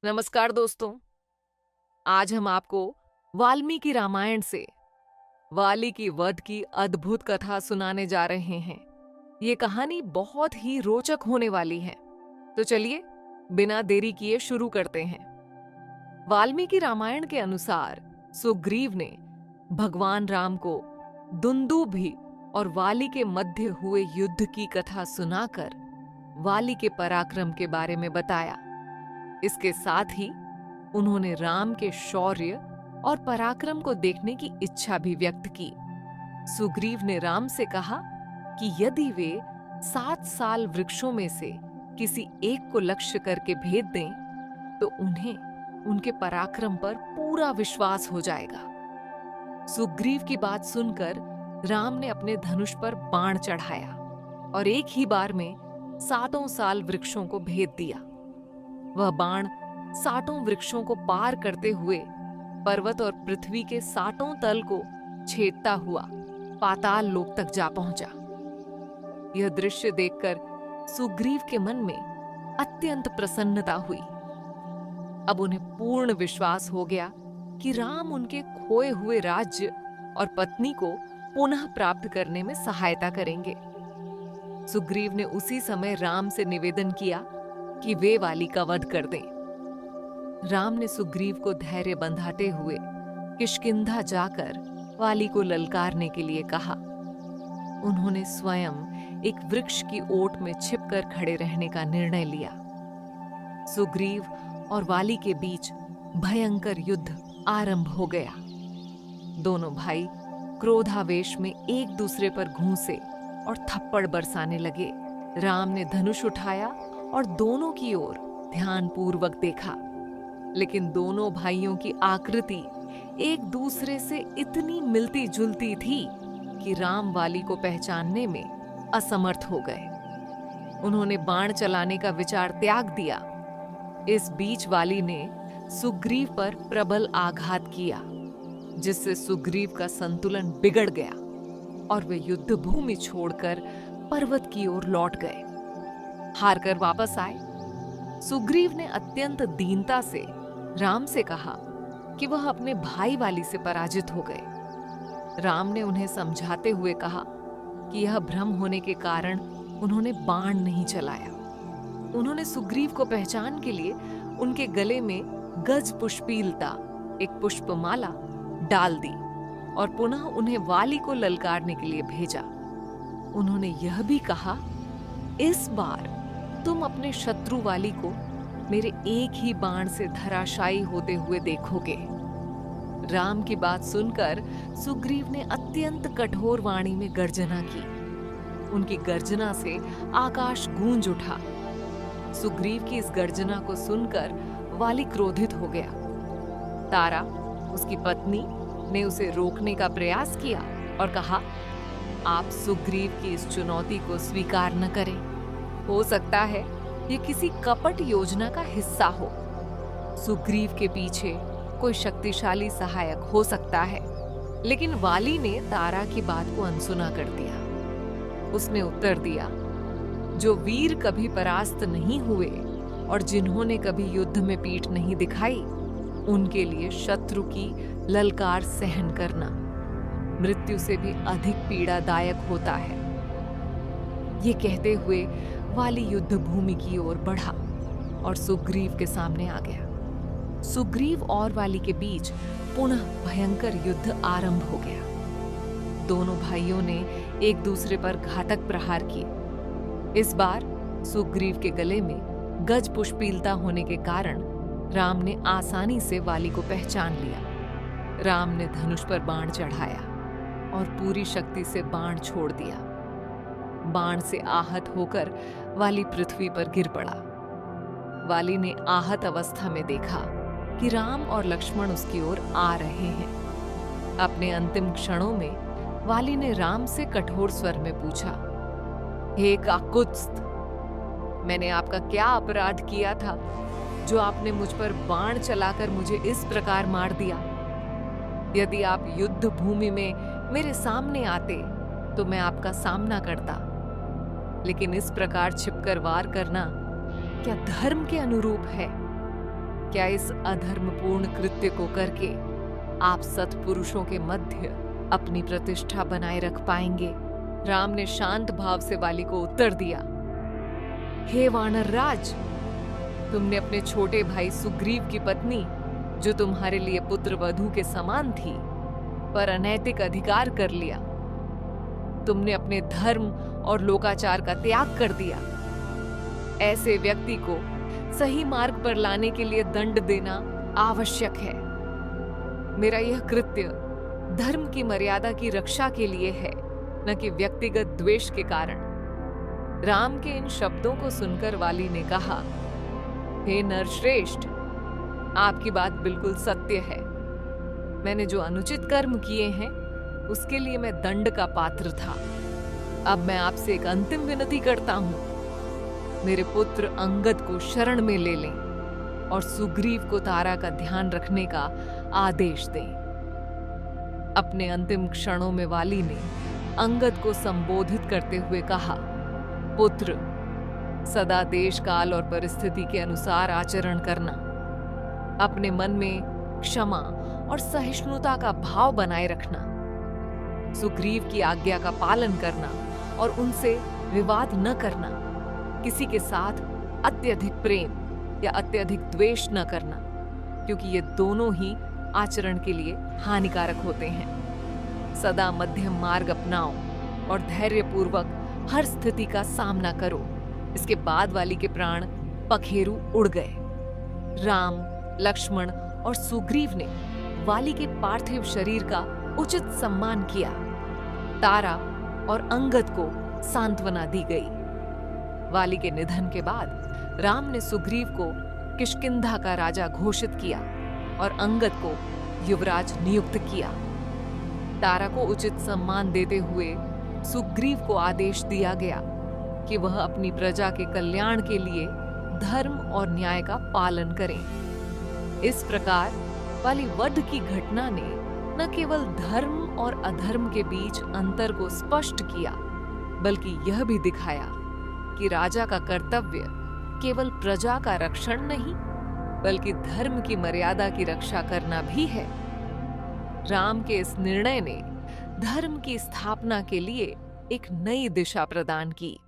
नमस्कार दोस्तों। आज हम आपको वाल्मीकि रामायण से वाली की वध की अद्भुत कथा सुनाने जा रहे हैं। ये कहानी बहुत ही रोचक होने वाली है। तो चलिए बिना देरी किए शुरू करते हैं। वाल्मीकि रामायण के अनुसार सुग्रीव ने भगवान राम को दुंदुभि और वाली के मध्य हुए युद्ध की कथा सुनाकर वाली के पराक्रम के बारे में बताया। इसके साथ ही उन्होंने राम के शौर्य और पराक्रम को देखने की इच्छा भी व्यक्त की। सुग्रीव ने राम से कहा कि यदि वे 7 साल वृक्षों में से किसी एक को लक्ष्य करके भेद दें तो उन्हें उनके पराक्रम पर पूरा विश्वास हो जाएगा। सुग्रीव की बात सुनकर राम ने अपने धनुष पर बाण चढ़ाया और एक ही बार में 7 साल वृक्षों को भेद दिया। वह बाण 7 वृक्षों को पार करते हुए पर्वत और पृथ्वी के 7 तल को छेदता हुआ पाताल लोक तक जा पहुंचा। यह दृश्य देखकर सुग्रीव के मन में अत्यंत प्रसन्नता हुई। अब उन्हें पूर्ण विश्वास हो गया कि राम उनके खोए हुए राज्य और पत्नी को पुनः प्राप्त करने में सहायता करेंगे। सुग्रीव ने उसी समय राम से निवेदन किया कि वे वाली का वध कर दें। राम ने सुग्रीव को धैर्य बंधाते हुए किष्किंधा जाकर वाली को ललकारने के लिए कहा। उन्होंने स्वयं एक वृक्ष की ओट में छिपकर खड़े रहने का निर्णय लिया। सुग्रीव और वाली के बीच भयंकर युद्ध आरंभ हो गया। दोनों भाई क्रोधावेश में एक दूसरे पर घूंसे और थप्पड़ बरसाने लगे। राम ने धनुष उठाया और दोनों की ओर ध्यानपूर्वक देखा, लेकिन दोनों भाइयों की आकृति एक दूसरे से इतनी मिलती जुलती थी कि राम वाली को पहचानने में असमर्थ हो गए। उन्होंने बाण चलाने का विचार त्याग दिया। इस बीच वाली ने सुग्रीव पर प्रबल आघात किया, जिससे सुग्रीव का संतुलन बिगड़ गया और वे युद्ध भूमि छोड़कर पर्वत की ओर लौट गए। हारकर वापस आए। सुग्रीव ने अत्यंत दीनता से राम से कहा कि वह अपने भाई वाली से पराजित हो गए। राम ने उन्हें समझाते हुए कहा कि यह भ्रम होने के कारण उन्होंने बाण नहीं चलाया। उन्होंने सुग्रीव को पहचान के लिए उनके गले में गज पुष्पीलता एक पुष्पमाला डाल दी और पुनः उन्हें वाली को ललकारने के लिए भेजा। उन्होंने यह भी कहा, इस बार तुम अपने शत्रु वाली को मेरे एक ही बाण से धराशायी होते हुए देखोगे। राम की बात सुनकर सुग्रीव ने अत्यंत कठोर वाणी में गर्जना की। उनकी गर्जना से आकाश गूंज उठा। सुग्रीव की इस गर्जना को सुनकर वाली क्रोधित हो गया। तारा, उसकी पत्नी, ने उसे रोकने का प्रयास किया और कहा, आप सुग्रीव की इस चुनौती को स्वीकार न करें। हो सकता है ये किसी कपट योजना का हिस्सा हो। सुग्रीव के पीछे कोई शक्तिशाली सहायक हो सकता है। लेकिन वाली ने तारा की बात को अनसुना कर दिया। उसने उत्तर दिया, जो वीर कभी परास्त नहीं हुए और जिन्होंने कभी युद्ध में पीठ नहीं दिखाई, उनके लिए शत्रु की ललकार सहन करना मृत्यु से भी अधिक पीड़ादायक होता है। ये कहते हुए वाली युद्ध भूमि की ओर बढ़ा और सुग्रीव के सामने आ गया। सुग्रीव और वाली के बीच पुनः भयंकर युद्ध आरंभ हो गया। दोनों भाइयों ने एक दूसरे पर घातक प्रहार किए। इस बार सुग्रीव के गले में गज पुष्पीलता होने के कारण राम ने आसानी से वाली को पहचान लिया। राम ने धनुष पर बाण चढ़ाया और पूरी शक्ति से बाण छोड़ दिया। बाण से आहत होकर वाली पृथ्वी पर गिर पड़ा। वाली ने आहत अवस्था में देखा कि राम और लक्ष्मण उसकी ओर आ रहे हैं। अपने अंतिम क्षणों में वाली ने राम से कठोर स्वर में पूछा, हे काकुत्स्थ, मैंने आपका क्या अपराध किया था जो आपने मुझ पर बाण चलाकर मुझे इस प्रकार मार दिया? यदि आप युद्ध भूमि में मेरे सामने आते तो मैं आपका सामना करता, लेकिन इस प्रकार छिपकर वार करना क्या धर्म के अनुरूप है? क्या इस अधर्मपूर्ण कृत्य को करके आप सत्पुरुषों के मध्य अपनी प्रतिष्ठा बनाए रख पाएंगे? राम ने शांत भाव से वाली को उत्तर दिया, हे वानर राज, तुमने अपने छोटे भाई सुग्रीव की पत्नी, जो तुम्हारे लिए पुत्र वधू के समान थी, पर अनैतिक अधिकार कर लिया। तुमने अपने धर्म और लोकाचार का त्याग कर दिया। ऐसे व्यक्ति को सही मार्ग पर लाने के लिए दंड देना आवश्यक है। मेरा यह कृत्य धर्म की मर्यादा की रक्षा के लिए है, न कि व्यक्तिगत द्वेष के कारण। राम के इन शब्दों को सुनकर वाली ने कहा, हे नरश्रेष्ठ, आपकी बात बिल्कुल सत्य है। मैंने जो अनुचित कर्म किए हैं उसके लिए मैं दंड का पात्र था। अब मैं आपसे एक अंतिम विनती करता हूं, मेरे पुत्र अंगद को शरण में ले लें और सुग्रीव को तारा का ध्यान रखने का आदेश दें। अपने अंतिम क्षणों में वाली ने अंगद को संबोधित करते हुए कहा, पुत्र, सदा देश काल और परिस्थिति के अनुसार आचरण करना, अपने मन में क्षमा और सहिष्णुता का भाव बनाए रखना, सुग्रीव की आज्ञा का पालन करना और उनसे विवाद न करना, किसी के साथ अत्यधिक प्रेम या अत्यधिक द्वेष न करना, क्योंकि ये दोनों ही आचरण के लिए हानिकारक होते हैं। सदा मध्यम मार्ग अपनाओ और धैर्यपूर्वक हर स्थिति का सामना करो। इसके बाद वाली के प्राण पखेरु उड़ गए। राम, लक्ष्मण और सुग्रीव ने वाली के पार्थिव शरीर का उचित सम्मान किया। तारा और अंगद को सांत्वना दी गई। वाली के निधन के बाद राम ने सुग्रीव को किष्किंधा का राजा घोषित किया और अंगद को युवराज नियुक्त किया। तारा को उचित सम्मान देते हुए सुग्रीव को आदेश दिया गया कि वह अपनी प्रजा के कल्याण के लिए धर्म और न्याय का पालन करें। इस प्रकार वाली वध की घटना ने न केवल धर्म और अधर्म के बीच अंतर को स्पष्ट किया, बल्कि यह भी दिखाया कि राजा का कर्तव्य केवल प्रजा का रक्षण नहीं, बल्कि धर्म की मर्यादा की रक्षा करना भी है। राम के इस निर्णय ने धर्म की स्थापना के लिए एक नई दिशा प्रदान की।